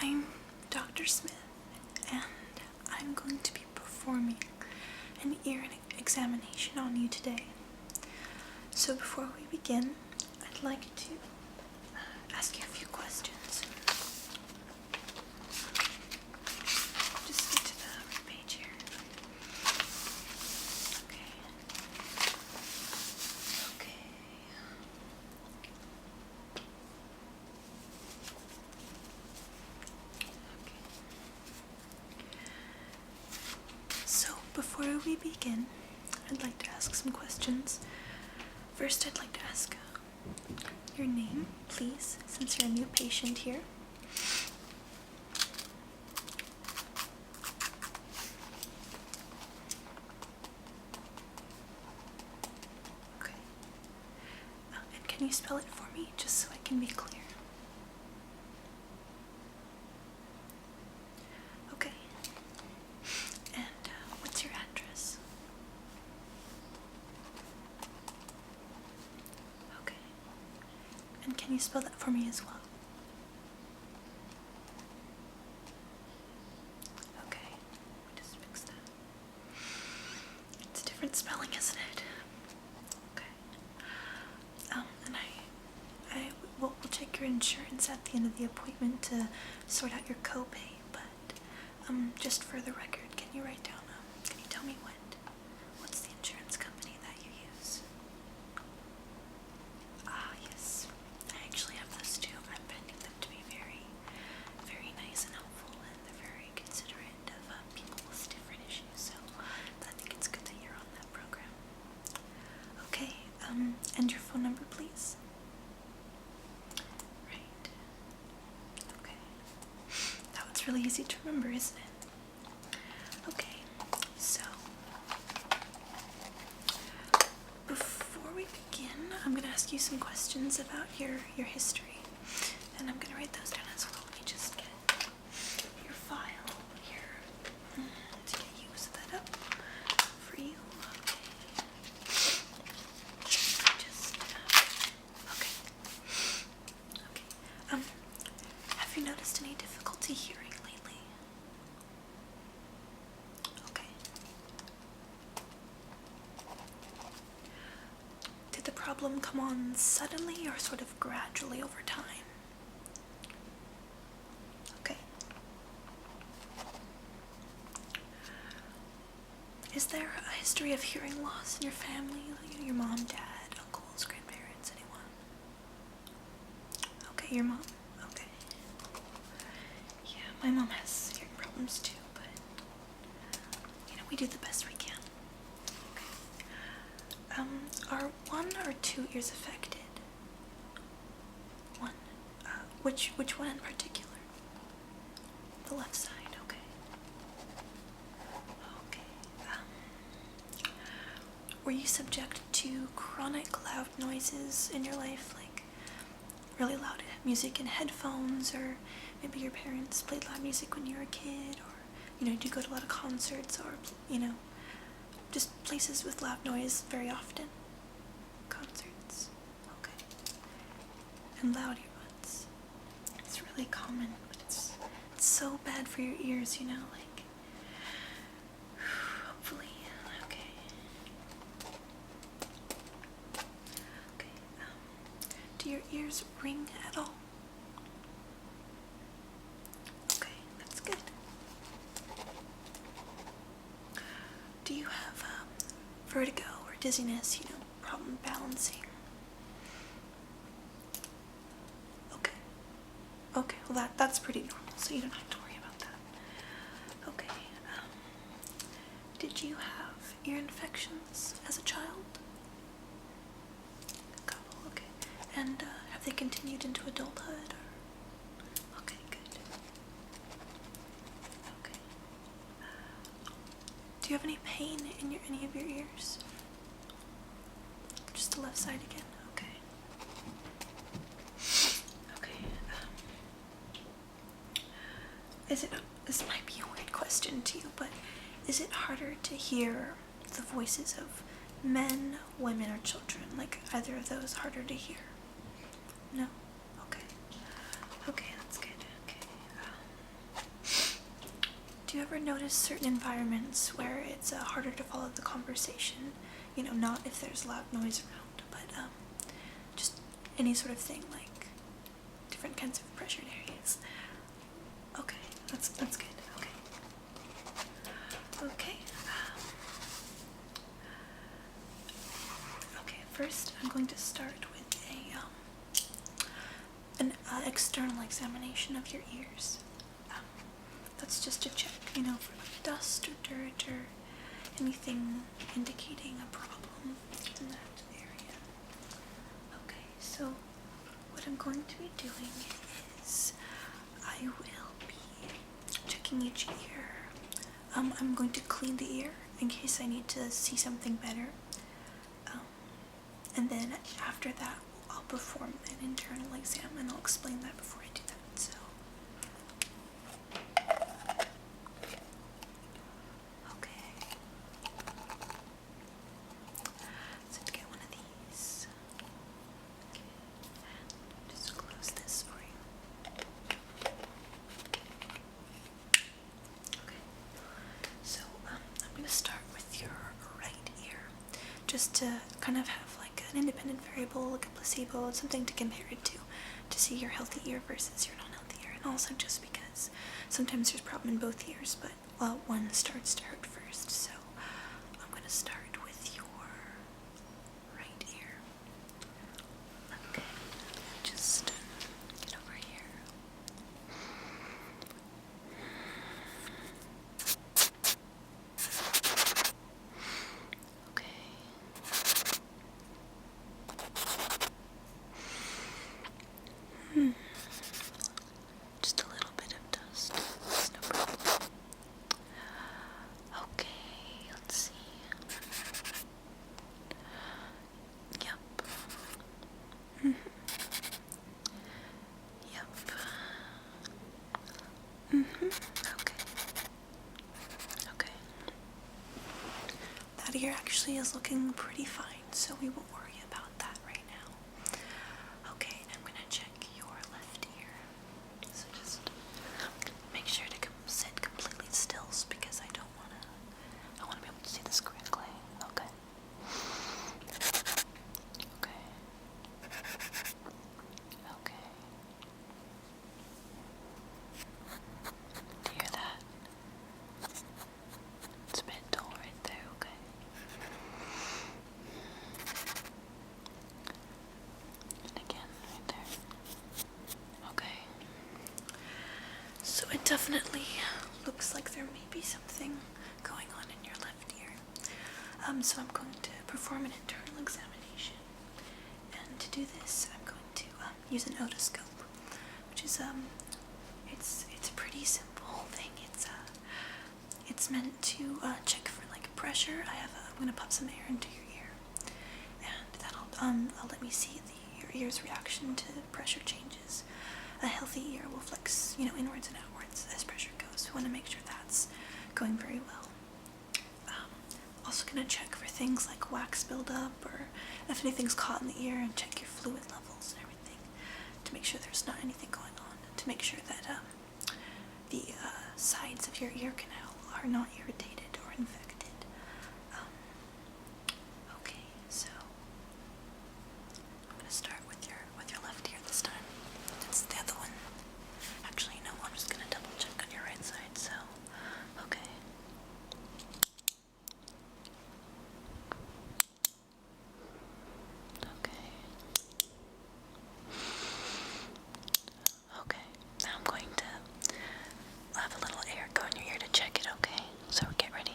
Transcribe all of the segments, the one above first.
I'm Dr. Smith, and I'm going to be performing an ear examination on you today. So before we begin, I'd like to ask you a few questions. Just get to the page here. Okay. So before we begin, I'd like to ask some questions. First, I'd like to ask your name, please, since you're a new patient here. Okay. And can you spell it for me, just so I can be clear? Okay. And what's your address? Okay. And can you spell that for me as well? Okay. Let me just fix that. It's a different spelling, isn't it? Okay. And we'll check your insurance at the end of the appointment to sort out your copay, but just for the record, can you write down, can you tell me what's the insurance company that you use? Ah, yes. I actually have those too. I'm finding them to be very, very nice and helpful, and they're very considerate of people with different issues, so I think it's good that you're on that program. Okay, and your phone number, please? Right. Okay. That one's really easy to remember, isn't it? Okay, so before we begin, I'm going to ask you some questions about your history, and I'm going to write those down as well. Let me just get your file here to get you set that up for you. Okay. Have you noticed any difficulty hearing lately? Okay. Did the problem come on suddenly or sort of gradually over time? Okay. Is there a history of hearing loss in your family? Like your mom, dad, uncles, grandparents, anyone? Okay, your mom? Okay. Yeah, my mom has hearing problems too, but we do the best we can. Okay. Are 1 or 2 ears affected? One. Which one in particular? The left side, okay. Okay. Were you subject to chronic loud noises in your life, like really loud music in headphones, or maybe your parents played loud music when you were a kid, or do you go to a lot of concerts, or just places with loud noise very often? Concerts. Okay. And loud earbuds. It's really common, but it's so bad for your ears, like hopefully. Okay. Okay. Do your ears ring at all? Okay, that's good. Do you have vertigo or dizziness, problem balancing? Okay. Okay, well that's pretty normal, so you don't have to worry about that. Okay, did you have ear infections as a child? A couple, okay. And have they continued into adulthood? Okay, good. Okay. Do you have any pain in any of your ears? Just the left side again? Okay. Okay. This might be a weird question to you, but is it harder to hear the voices of men, women, or children? Like either of those harder to hear? No? Okay. Okay, that's good. Okay. ever notice certain environments where it's harder to follow the conversation? You know, not if there's loud noise around, but just any sort of thing, like different kinds of pressured areas. Okay, that's good. Okay. Okay. Okay. First, I'm going to start with an external examination of your ears. That's just to check, you know, for like dust or dirt or anything indicating a problem in that area. Okay, so what I'm going to be doing is I will be checking each ear. I'm going to clean the ear in case I need to see something better. And then after that, I'll perform an internal exam, and I'll explain that before I do that. So, okay. So to get one of these, okay. Just close this for you. Okay. So I'm going to start with your right ear, just to kind of have like an independent variable, like a placebo, something to compare it to see your healthy ear versus your non-healthy ear, and also just because sometimes there's problem in both ears, but one starts to hurt first. So I'm going to start with your right ear. Okay, just get over here. Just a little bit of dust. It's no problem. Okay, let's see. Yep. Yep. Okay. Okay. That ear actually is looking pretty fine, so we won't worry about that right now. Okay, I'm gonna check your left ear. So just make sure to sit completely still because I want to be able to see the squiggly. Okay. Okay. Okay. Do you hear that? It's a bit dull right there, okay. And again, right there. Okay. So it definitely looks like there may be something going on in your left ear. So I'm going to perform an internal examination. And to do this, I'm going to use an otoscope, which is it's a pretty simple thing. It's meant to check for like pressure. I'm gonna pop some air into your ear, and that'll let me see your ear's reaction to pressure changes. A healthy ear will flex, you know, inwards and outwards as pressure goes. We want to make sure that's going very well. Also gonna check for things like wax buildup or if anything's caught in the ear, and check your fluid levels and everything to make sure there's not anything going on, to make sure that the sides of your ear canal are not irritated or infected. Okay, so I'm gonna start with your left ear this time. It's the other one. Actually, no, I'm just gonna double check on your right side. So, okay. Okay. Okay. Now I'm going to have a little air go in your ear to check it. Okay. So get ready.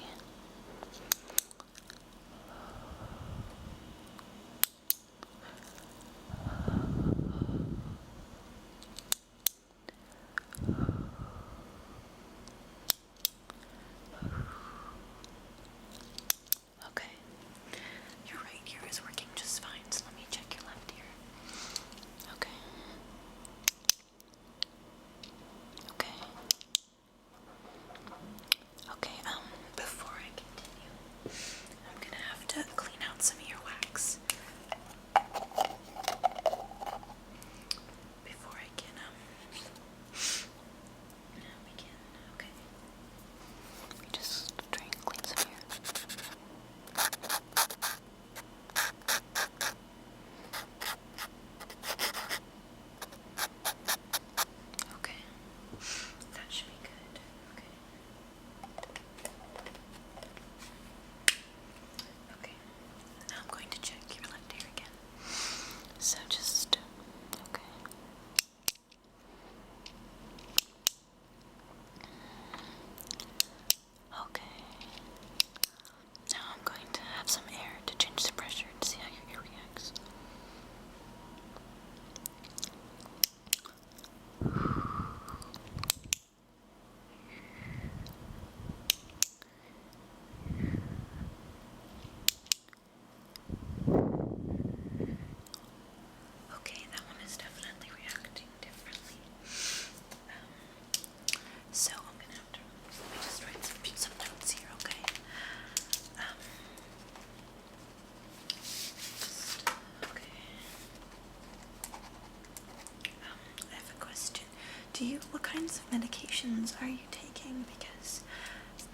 what kinds of medications are you taking? Because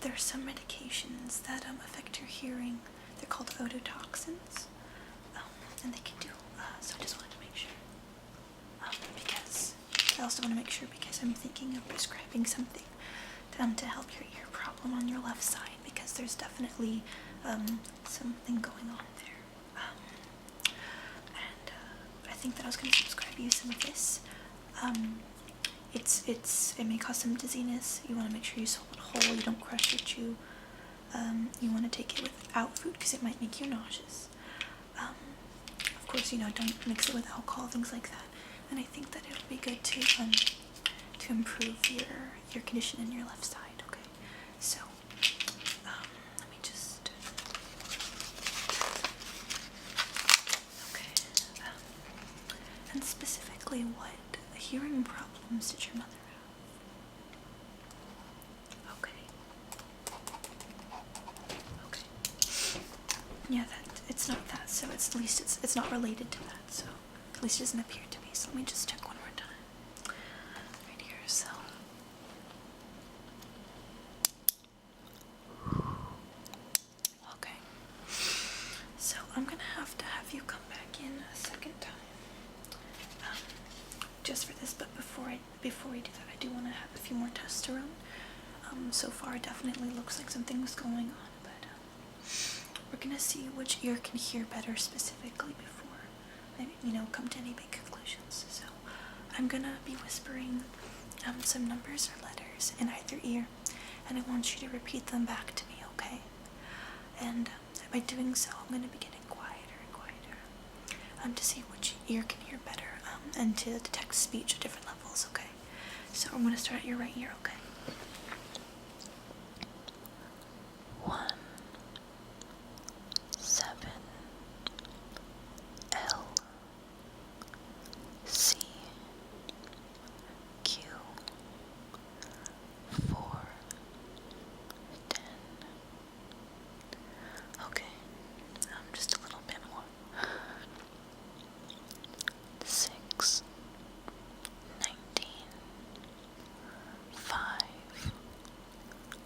there are some medications that affect your hearing. They're called ototoxins, and they can do, so I just wanted to make sure, because I also want to make sure because I'm thinking of prescribing something to help your ear problem on your left side, because there's definitely something going on there. And I think that I was going to prescribe you some of this. It may cause some dizziness. You want to make sure you swallow it whole, you don't crush or chew. You want to take it without food because it might make you nauseous. Of course, don't mix it with alcohol, things like that. And I think that it'll be good to improve your condition in your left side. Okay, so let me just. Okay, and specifically, what hearing problems did your mother have? Okay. Okay. Yeah, it's not that. So at least it's not related to that. So at least it doesn't appear to be. So let me just check one more time. Right here. So. Okay. So I'm gonna have to have you come back in a second time. Just for this, but before we do that, I do want to have a few more tests to run. So far it definitely looks like something's going on, but we're gonna see which ear can hear better specifically before I, come to any big conclusions. So I'm gonna be whispering some numbers or letters in either ear, and I want you to repeat them back to me, okay? And by doing so, I'm gonna be getting quieter and quieter to see which ear can hear better, and to detect speech at different levels, okay? So I'm gonna start at your right ear, okay? 1, 7, L, C, Q, 4, 10. Okay, just a little bit more. 6, 19, 5,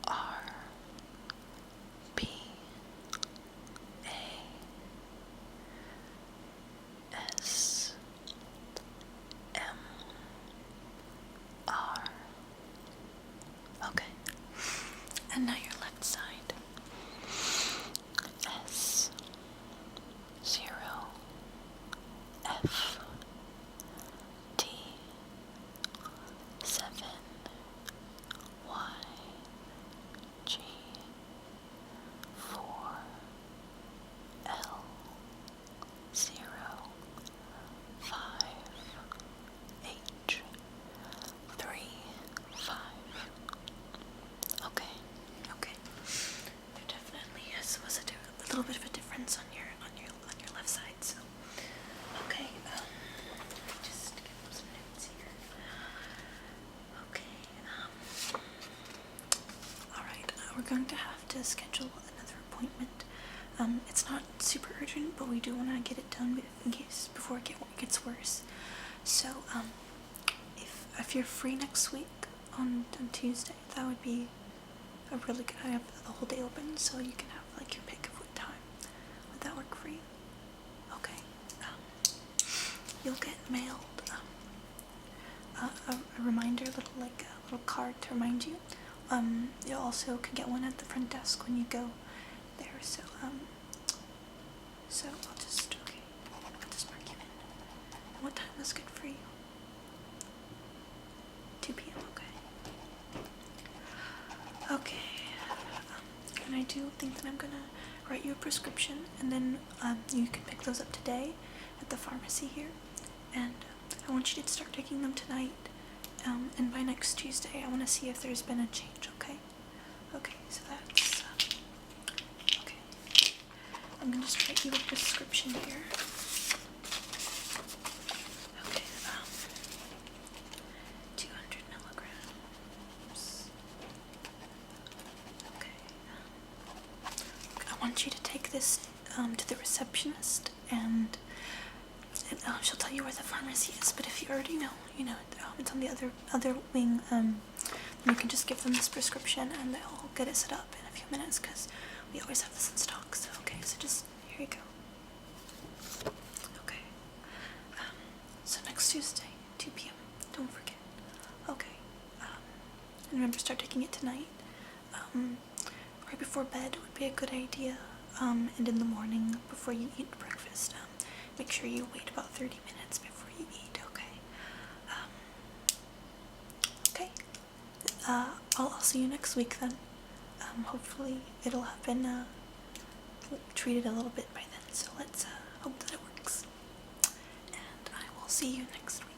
R, P, A, S, M, R. Okay. And now your left side. S, 0, F, T, 7, Y, G, 4, L, 0, 5, H, 3, 5. Okay. There definitely was a little bit of a difference on your left side. So okay. Just get some notes here. Okay. All right. We're going to have to schedule another appointment. It's not super urgent, but we do want to get it done before it gets worse. So if you're free next week on Tuesday, that would be a really good. I have the whole day open, so you can have like your pick of what time. Would that work for you? Okay. You'll get mailed a reminder, a little card to remind you. You also can get one at the front desk when you go there. So I'll just mark you in. What time is good for you? 2 p.m. Okay. And I do think that I'm gonna write you a prescription, and then you can pick those up today at the pharmacy here. And I want you to start taking them tonight. And by next Tuesday, I want to see if there's been a change. Okay. Okay. So that's okay. I'm gonna just write you a prescription here. Okay. 200 milligrams. Okay. I want you to take this to the receptionist, and she'll tell you where the pharmacy is, but if you already know, you know, it's on the other wing, you can just give them this prescription and they'll get it set up in a few minutes, because we always have this in stock. So, okay, so just, here you go. Okay, so next Tuesday, 2 p.m., don't forget. Okay, and remember, start taking it tonight. Right before bed would be a good idea, and in the morning before you eat breakfast. Make sure you wait about 30 minutes before you eat, okay? Okay. I'll see you next week then. Hopefully it'll have been treated a little bit by then, so let's hope that it works. And I will see you next week.